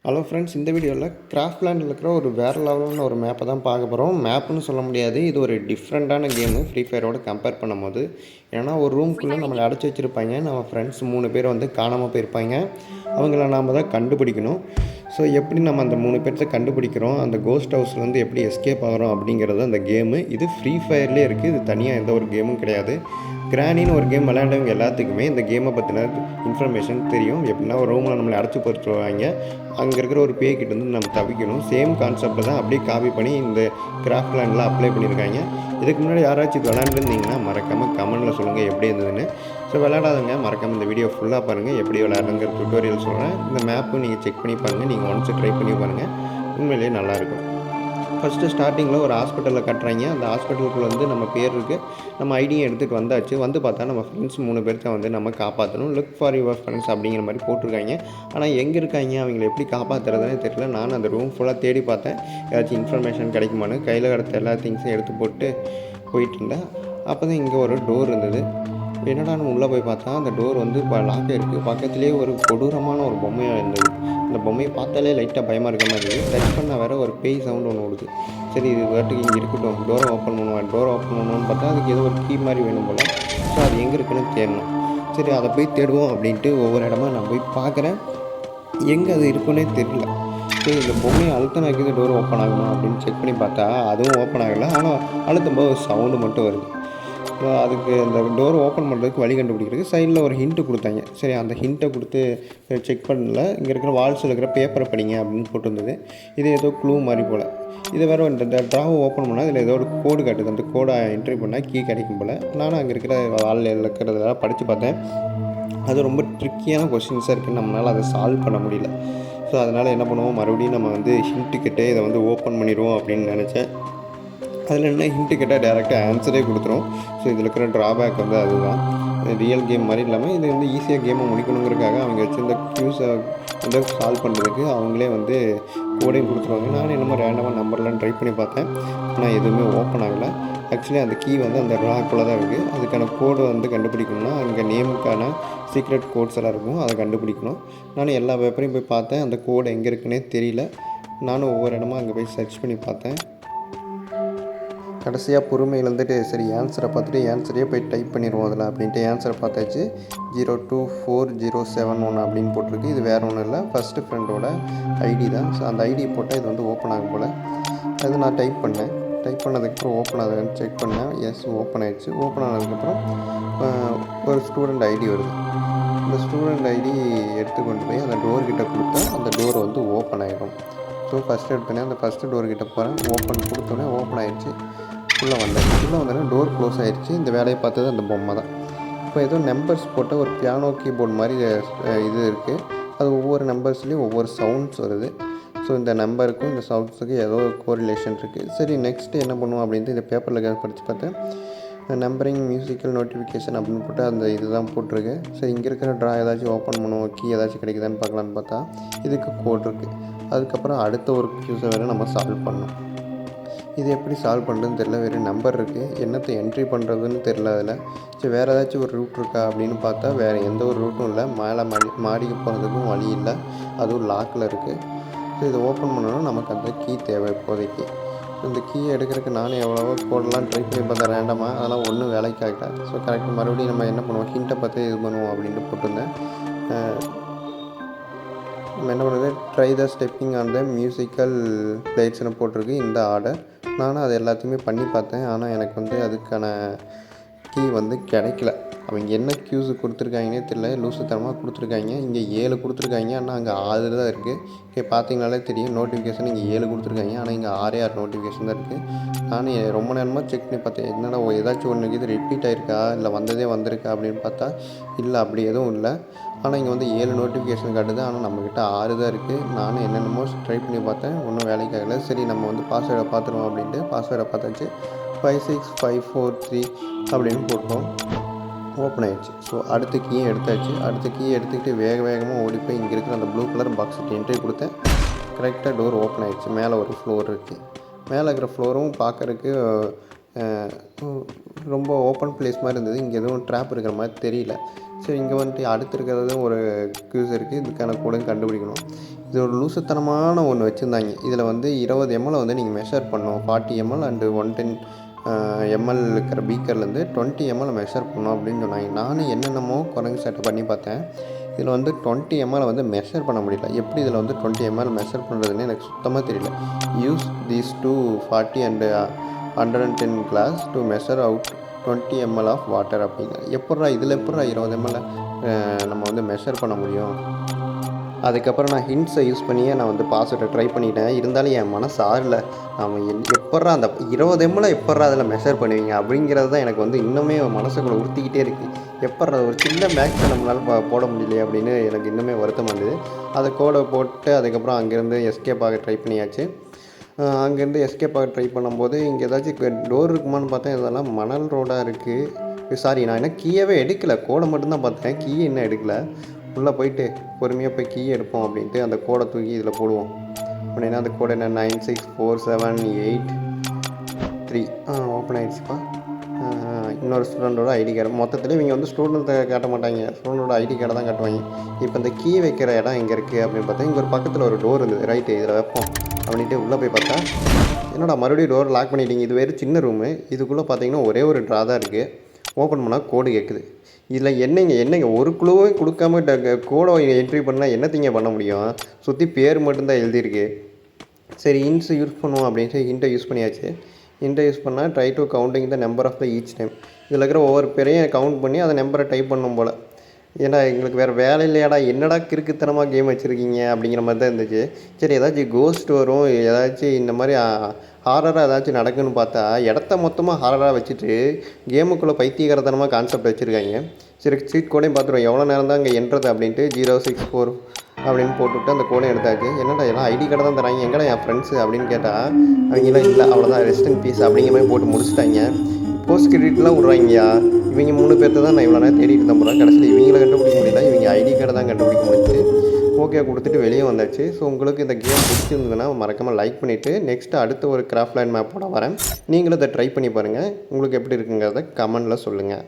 Hello friends, இந்த வீடியோவில் கிராஃப்ட்லேண்டில் இருக்கிற ஒரு வேறு லெவலான ஒரு மேப்பை தான் பார்க்க போகிறோம். மேப்புன்னு சொல்ல முடியாது, இது ஒரு டிஃப்ரெண்ட்டான கேமு ஃப்ரீ ஃபயரோட கம்பேர் பண்ணும்போது. ஏன்னா ஒரு ரூம்குள்ளே நம்மளை அடைச்சி வச்சுருப்பாங்க. நம்ம ஃப்ரெண்ட்ஸ் 3 பேர் வந்து காணாமல் போயிருப்பாங்க. அவங்கள நாம் தான் கண்டுபிடிக்கணும். ஸோ எப்படி நம்ம அந்த 3 பேர்த்த கண்டுபிடிக்கிறோம், அந்த கோஸ்ட் ஹவுஸ்லேருந்து எப்படி எஸ்கேப் ஆகிறோம் அப்படிங்கிறது அந்த கேமு. இது ஃப்ரீ ஃபயர்லேயே இருக்குது, இது தனியாக எந்த ஒரு கேமும் கிடையாது. கிரானின்னு ஒரு கேம் விளையாண்டவங்க எல்லாத்துக்குமே இந்த கேமை பற்றின இன்ஃபர்மேஷன் தெரியும். எப்படின்னா ஒரு ரூமில் நம்மளை அடைச்சி போட்டுருவாங்க, அங்கே இருக்கிற ஒரு பேய்கிட்டேருந்து நம்ம தவிக்கணும். சேம் கான்செப்டை தான் அப்படியே காப்பி பண்ணி இந்த கிராஃப்ட்லேண்டில் அப்ளை பண்ணியிருக்காங்க. இதுக்கு முன்னாடி யாராச்சும் இது விளையாண்டுருந்தீங்கன்னா மறக்காமல் கமெண்ட்டில் சொல்லுங்கள் எப்படி இருந்ததுன்னு. ஸோ விளையாடாதவங்க மறக்காமல் இந்த வீடியோ ஃபுல்லாக பாருங்கள், எப்படி விளையாடுங்கிற டுட்டோரியல் சொல்கிறேன். இந்த மேப்பும் நீங்கள் செக் பண்ணி பாருங்கள், நீங்கள் ஒன்ஸ் ட்ரை பண்ணி பாருங்கள், உண்மையிலேயே நல்லாயிருக்கும். ஃபஸ்ட்டு ஸ்டார்டிங்கில் ஒரு ஹாஸ்பிட்டலில் கட்டுறாங்க. அந்த ஹாஸ்பிட்டலுக்குள்ளே வந்து நம்ம பேர் இருக்குது, நம்ம ஐடியை எடுத்துகிட்டு வந்தாச்சு. வந்து பார்த்தா நம்ம ஃப்ரெண்ட்ஸ் 3 பேர்த்த வந்து நம்ம காப்பாற்றணும். லுக் ஃபார் யுவர் ஃப்ரெண்ட்ஸ் அப்படிங்கிற மாதிரி போட்டிருக்காங்க. ஆனால் எங்கே இருக்காங்க, அவங்களை எப்படி காப்பாற்றுறதுனே தெரியல. நான் அந்த ரூம் ஃபுல்லாக தேடி பார்த்தேன், ஏதாச்சும் இன்ஃபர்மேஷன் கிடைக்குமான்னு. கையில் கிடத்த எல்லா திங்ஸையும் எடுத்து போட்டு போயிட்டு இருந்தேன். அப்போ தான் இங்கே ஒரு டோர் இருந்தது. என்னடான்னு உள்ளே போய் பார்த்தா அந்த டோர் வந்து இப்போ லாக் இருக்குது. பக்கத்துலேயே ஒரு கொடூரமான ஒரு பொம்மையாக இருந்தது. அந்த பொம்மையை பார்த்தாலே லைட்டாக பயமாக இருக்க மாதிரி இருக்குது. டச் பண்ணால் வேறு ஒரு பேய் சவுண்டு ஒன்று ஓடுது. சரி, இது வாட்டுக்கு இங்கே இருக்கட்டும், டோரை ஓப்பன் பண்ணுவேன். டோரை ஓப்பன் பண்ணுவோன்னு பார்த்தா அதுக்கு ஏதோ ஒரு கீ மாதிரி வேணும் போல். ஸோ அது எங்கே இருக்குன்னு தேடணும். சரி, அதை போய் தேடுவோம் அப்படின்ட்டு ஒவ்வொரு இடமா நான் போய் பார்க்குறேன். எங்கே அது இருக்குன்னே தெரியல. சரி, இந்த பொம்மையை அழுத்தினாக்கிது டோர் ஓப்பன் ஆகுமா அப்படின்னு செக் பண்ணி பார்த்தா அதுவும் ஓப்பன் ஆகலை. ஆனால் அழுத்தும் போது சவுண்டு மட்டும் வருது. ஸோ அதுக்கு அந்த டோர் ஓப்பன் பண்ணுறதுக்கு வழி கண்டுபிடிக்கிறதுக்கு சைடில் ஒரு ஹிண்ட்டு கொடுத்தாங்க. சரி, அந்த ஹிண்ட்டை கொடுத்து செக் பண்ணல. இங்கே இருக்கிற வால்ஸில் இருக்கிற பேப்பரை படிங்க அப்படின்னு போட்டுருந்தது. இது ஏதோ க்ளூ மாதிரி போல். இதை வேறு இந்த ட்ராவை ஓப்பன் பண்ணால் இதில் ஏதோ ஒரு கோடு காட்டுது. அந்த கோடை என்ட்ரி பண்ணால் கீ கிடைக்கும் போல். நானும் அங்கே இருக்கிற வாலில் இருக்கிறதெல்லாம் படித்து பார்த்தேன். அது ரொம்ப ட்ரிக்கியான கொஸ்டின்ஸாக இருக்குது, நம்மளால் அதை சால்வ் பண்ண முடியல. ஸோ அதனால் என்ன பண்ணுவோம், மறுபடியும் நம்ம வந்து ஹிண்ட்டுக்கிட்டே இதை வந்து ஓப்பன் பண்ணிடுவோம் அப்படின்னு நினச்சேன். அதில் என்ன ஹிண்ட்டு கேட்டால் டேரெக்டாக ஆன்சரே கொடுத்துரும். ஸோ இதில் இருக்கிற ட்ராபேக் வந்து அதுதான். ரியல் கேம் மாதிரி இல்லாமல் இது வந்து ஈஸியாக கேமை முடிக்கணுங்கிறதுக்காக அவங்க வச்சுருந்த க்யூஸை வந்து சால்வ் பண்ணுறதுக்கு அவங்களே வந்து கோடையும் கொடுத்துருவாங்க. நானும் என்னமோ ரேண்டமாக நம்பர்லாம் ட்ரை பண்ணி பார்த்தேன், ஆனால் எதுவுமே ஓப்பன் ஆகலை. ஆக்சுவலி அந்த கீ வந்து அந்த ட்ராக்குள்ளே தான் இருக்குது. அதுக்கான கோடு வந்து கண்டுபிடிக்கணும்னா அங்கே நேமுக்கான சீக்ரெட் கோட்ஸ் எல்லாம் இருக்கும், அதை கண்டுபிடிக்கணும். நானும் எல்லா பேப்பரையும் போய் பார்த்தேன், அந்த கோடு எங்கே இருக்குன்னே தெரியல. நானும் ஒவ்வொரு இடமா அங்கே போய் சர்ச் பண்ணி பார்த்தேன். கடைசியாக பொறுமை இழந்துட்டு சரி ஆன்சரை பார்த்துட்டு ஆன்சரையே போய் டைப் பண்ணிடுவோம் அதில் அப்படின்ட்டு ஆன்சரை பார்த்தாச்சு. 024071 அப்படின்னு போட்டிருக்கு. இது வேறு ஒன்றும் இல்லை, ஃபஸ்ட்டு ஃப்ரெண்டோட ஐடி தான். ஸோ அந்த ஐடி போட்டால் இது வந்து ஓப்பன் ஆகும் போல். அது நான் டைப் பண்ணேன். டைப் பண்ணதுக்கப்புறம் ஓப்பன் ஆகுதுன்னு செக் பண்ணேன். எஸ், ஓப்பன் ஆகிடுச்சு. ஓப்பன் ஆனதுக்கப்புறம் ஒரு ஸ்டூடெண்ட் ஐடி வருது. இந்த ஸ்டூடெண்ட் ஐடி எடுத்துக்கொண்டு போய் அந்த டோர்கிட்ட கொடுத்தா அந்த டோர் வந்து ஓப்பன் ஆகிடும். ஸோ ஃபஸ்ட்டு எடுத்தோடனே அந்த ஃபஸ்ட்டு டோர்கிட்ட போகிறேன். ஓப்பன் கொடுத்தோன்னே ஓப்பன் ஆகிடுச்சு. உள்ளே வந்தோடனே டோர் க்ளோஸ் ஆகிடுச்சு. இந்த வேலையை பார்த்தது அந்த பொம்மை தான். இப்போ ஏதோ நம்பர்ஸ் போட்ட ஒரு பியானோ கீபோர்டு மாதிரி இது இருக்குது. அது ஒவ்வொரு நம்பர்ஸ்லேயும் ஒவ்வொரு சவுண்ட்ஸ் வருது. ஸோ இந்த நம்பருக்கும் இந்த சவுண்ட்ஸுக்கும் ஏதோ கோரிலேஷன் இருக்குது. சரி, நெக்ஸ்ட்டு என்ன பண்ணுவோம் அப்படின்ட்டு இந்த பேப்பரில் படித்து பார்த்தேன். நம்பரிங் மியூசிக்கல் நோட்டிஃபிகேஷன் அப்படின்னு போட்டு அந்த இது தான் போட்டிருக்கு. சரி, இங்கே இருக்கிற ட்ரா ஏதாச்சும் ஓப்பன் பண்ணுவோம், கீ ஏதாச்சும் கிடைக்குதான்னு பார்க்கலான்னு பார்த்தா இதுக்கு கோட் இருக்குது. அதுக்கப்புறம் அடுத்த ஒரு க்யூஸை வேறு நம்ம சால்வ் பண்ணோம். இது எப்படி சால்வ் பண்ணுறதுன்னு தெரில. வேறு நம்பர் இருக்குது, என்னத்தை என்ட்ரி பண்ணுறதுன்னு தெரில அதில். சரி, வேறு ஏதாச்சும் ஒரு ரூட் இருக்கா அப்படின்னு பார்த்தா வேறு எந்த ஒரு ரூட்டும் இல்லை. மேலே மாடிக்கு போகிறதுக்கும் வழி இல்லை, அதுவும் லாக்கில் இருக்குது. ஸோ இதை ஓப்பன் பண்ணணும்னா நமக்கு அந்த கீ தேவை இப்போதைக்கு. இந்த கீயை எடுக்கிறதுக்கு நானும் எவ்வளவோ கோடெலாம் ட்ரை பண்ணி பார்த்தேன் ரேண்டமாக, அதெல்லாம் ஒன்றும் வேலைக்கு ஆகிட்டா. ஸோ கரெக்டாக மறுபடியும் நம்ம என்ன பண்ணுவோம், ஹிண்ட்டை பார்த்து இது பண்ணுவோம் அப்படின்ட்டு போட்டிருந்தேன். நம்ம என்ன பண்ணுறது, try the stepping on the musical பிளேட்ஸ்னு போட்டிருக்கு இந்த ஆர்டர். நானும் அது எல்லாத்தையுமே பண்ணி பார்த்தேன், ஆனால் எனக்கு வந்து அதுக்கான கீ வந்து கிடைக்கல. அவங்க என்ன க்யூஸு கொடுத்துருக்காங்கன்னே தெரியல, லூசுத்தனமாக கொடுத்துருக்காங்க. இங்கே 7 கொடுத்துருக்காங்க, ஆனால் அங்கே 6 தான் இருக்குது. இங்கே பார்த்தீங்கனாலே தெரியும், நோட்டிஃபிகேஷன் இங்கே 7 கொடுத்துருக்காங்க, ஆனால் இங்கே 6 நோட்டிஃபிகேஷன் தான் இருக்குது. நானும் ரொம்ப நேரமாக செக் பண்ணி பார்த்தேன், என்னடா ஏதாச்சும் ஒன்று இது ரிப்பீட் ஆகிருக்கா இல்லை வந்ததே வந்திருக்கா அப்படின்னு பார்த்தா இல்லை, அப்படி எதுவும் இல்லை. ஆனால் இங்கே வந்து 7 நோட்டிஃபிகேஷன் காட்டுது, ஆனால் நம்மக்கிட்ட 6 தான் இருக்குது. நானும் என்னென்னமோ ட்ரை பண்ணி பார்த்தேன், ஒன்றும் வேலைக்கு ஆகலை. சரி, நம்ம வந்து பாஸ்வேர்டை பார்த்துருவோம் அப்படின்ட்டு பாஸ்வேர்டை பார்த்தாச்சு. 56543 அப்படின்னு போட்டோம். ஓப்பன் ஆகிடுச்சு. ஸோ அடுத்த கீயை எடுத்தாச்சு. அடுத்த கீயை எடுத்துக்கிட்டு வேகமாக ஓடி போய் இங்கே இருக்கிற அந்த ப்ளூ கலர் பாக்ஸுக்கு என்ட்ரி கொடுத்தேன். கரெக்டாக டோர் ஓப்பன் ஆகிடுச்சு. மேலே ஒரு ஃப்ளோர் இருக்குது. மேலே இருக்கிற ஃப்ளோரும் பார்க்குறதுக்கு ரொம்ப ஓப்பன் பிளேஸ் மாதிரி இருந்தது. இங்கே எதுவும் ட்ராப் இருக்கிற மாதிரி தெரியல. சரி, இங்கே வந்துட்டு அடுத்து இருக்கிறதும் ஒரு க்யூஸ் இருக்குது, இதுக்கான கோடையும் கண்டுபிடிக்கணும். இது ஒரு லூசுத்தனமான ஒன்று வச்சுருந்தாங்க. இதில் வந்து 20 ml வந்து நீங்கள் மெஷர் பண்ணணும். 40 ml அண்டு 110 ml இருக்கிற பீக்கர்லேருந்து 20 ml மெஷர் பண்ணணும் அப்படின்னு சொன்னாங்க. நானும் என்னென்னமோ குரங்கு சேட்டை பண்ணி பார்த்தேன். இதில் வந்து 20 ml வந்து மெஷர் பண்ண முடியல. எப்படி இதில் வந்து 20 ml மெஷர் பண்ணுறதுன்னு எனக்கு சுத்தமாக தெரியல. Use these 240 and 110 glass to measure out 20 ml of water அப்படிங்க. எப்பட்றா இதில் 20 ml நம்ம வந்து மெஷர் பண்ண முடியும்? அதுக்கப்புறம் நான் ஹிண்ட்ஸை யூஸ் பண்ணியே நான் வந்து பாஸ்வேர்டை ட்ரை பண்ணிட்டேன். இருந்தாலும் என் மனசு ஆறல. நம்ம எப்பட்றா அந்த 20 ml எப்பட்றா அதில் மெஷர் பண்ணுவீங்க அப்படிங்கிறது தான் எனக்கு வந்து இன்னுமே மனசுக்குள்ளே உறுத்திக்கிட்டே இருக்குது. எப்பட்றா ஒரு சின்ன மேக்ஸை நம்மளால் போட முடியலையே அப்படின்னு எனக்கு இன்னுமே வருத்தமாக இருந்தது. அதை கோடை போட்டு அதுக்கப்புறம் அங்கேருந்து எஸ்கேப் ஆக ட்ரை பண்ணியாச்சு. அங்கேருந்து எஸ்கேப் ஆக ட்ரை பண்ணும்போது இங்கே ஏதாச்சும் டோர் இருக்குமான்னு பார்த்தேன். இதெல்லாம் மணல் ரோடாக இருக்குது. சாரி, நான் என்ன கீயவே எடுக்கலை, கோடை மட்டும்தான் பார்த்தேன். கீ இன்னும் எடுக்கலை. உள்ளே போயிட்டு பொறுமையாக போய் கீ எடுப்போம் அப்படின்ட்டு அந்த கோடை தூக்கி இதில் போடுவோம். அப்படின்னா அந்த கோடை என்ன 964783 ஓப்பன் ஆகிடுச்சுப்பா. இன்னொரு ஸ்டூடெண்ட்டோட ஐடி கார்டு. மொத்தத்தில் இவங்க வந்து ஸ்டூடெண்ட்டை காட்ட மாட்டாங்க, ஸ்டூடெண்ட்டோட ஐடி கார்டை தான் காட்டுவாங்க. இப்போ இந்த கீ வைக்கிற இடம் எங்கே இருக்குது அப்படின்னு பார்த்தா இங்கே ஒரு பக்கத்தில் ஒரு டோர் இருந்தது. ரைட்டு, இதில் வைப்போம் அப்படின்ட்டு உள்ளே போய் பார்த்தா என்னோட மறுபடியும் டோர் லாக் பண்ணிட்டீங்க. இது வேறு சின்ன ரூமு. இதுக்குள்ளே பார்த்தீங்கன்னா ஒரே ஒரு ட்ரா தான் இருக்குது. ஓப்பன் பண்ணால் கோடு கேட்குது. இதில் என்னங்க ஒரு குழுவையும் கொடுக்காம கோடை என்ட்ரி பண்ணால் என்னத்தைங்க பண்ண முடியும்? சுற்றி பேர் மட்டும்தான் எழுதியிருக்கு. சரி, ஹிண்ட்ஸ் யூஸ் பண்ணுவோம் அப்படின்னு சொல்லி ஹிண்ட்டை யூஸ் பண்ணியாச்சு. ஹிண்ட்டை யூஸ் பண்ணால் try to counting the number of the each time. இதில் இருக்கிற ஒவ்வொரு பேரையும் கவுண்ட் பண்ணி அந்த நம்பரை டைப் பண்ணும் போல். ஏன்னா எங்களுக்கு வேறு வேலை இல்லையாடா, என்னடா கிறுக்குத்தனமாக கேம் வச்சுருக்கீங்க அப்படிங்கிற மாதிரி தான் இருந்துச்சு. சரி, ஏதாச்சும் கோஸ்ட் வரும், ஏதாச்சும் இந்த மாதிரி ஹாரராக ஏதாச்சும் நடக்குன்னு பார்த்தா இடத்த மொத்தமாக ஹாரராக வச்சுட்டு கேமுக்குள்ளே பைத்தியகாரத்தனமாக கான்செப்ட் வச்சுருக்காங்க. சரி, சீட் கோடையும் பார்த்துருவோம் எவ்வளோ நேரம் தான் இங்கே என்ட்றது அப்படின்ட்டு 064 அப்படின்னு போட்டுவிட்டு அந்த கோடையும் எடுத்தாச்சு. என்னடா எல்லாம் ஐடி கார்டை தான் தராங்க, எங்கடா என் ஃப்ரெண்ட்ஸு அப்படின்னு கேட்டால் அவங்களாம் இல்லை, அவ்வளோதான் ரெஸ்ட் இன் பீஸ் அப்படிங்கிற மாதிரி போட்டு முடிச்சுட்டாங்க. போஸ்ட் கிரெடிட்லாம் விட்றாங்கயா. இவங்க 3 பேர்த்த தான் நான் இவ்வளோ நேரம் தேடிட்டு தான் போகிறேன். கடைசியில் இவங்கள கண்டுபிடிக்க முடியல, இவங்க ஐடி கார்டை தான் கண்டுபிடிக்க முடிச்சு. ஓகே கொடுத்துட்டு வெளியே வந்தாச்சு. ஸோ உங்களுக்கு இந்த கேம் பிடிச்சிருந்ததுன்னா மறக்காமல் லைக் பண்ணிவிட்டு நெக்ஸ்ட்டு அடுத்த ஒரு கிராஃப்ட் லேண்ட் மேப்போட வரேன். நீங்களும் இதை ட்ரை பண்ணி பாருங்கள். உங்களுக்கு எப்படி இருக்குங்கிறத கமெண்டில் சொல்லுங்கள்.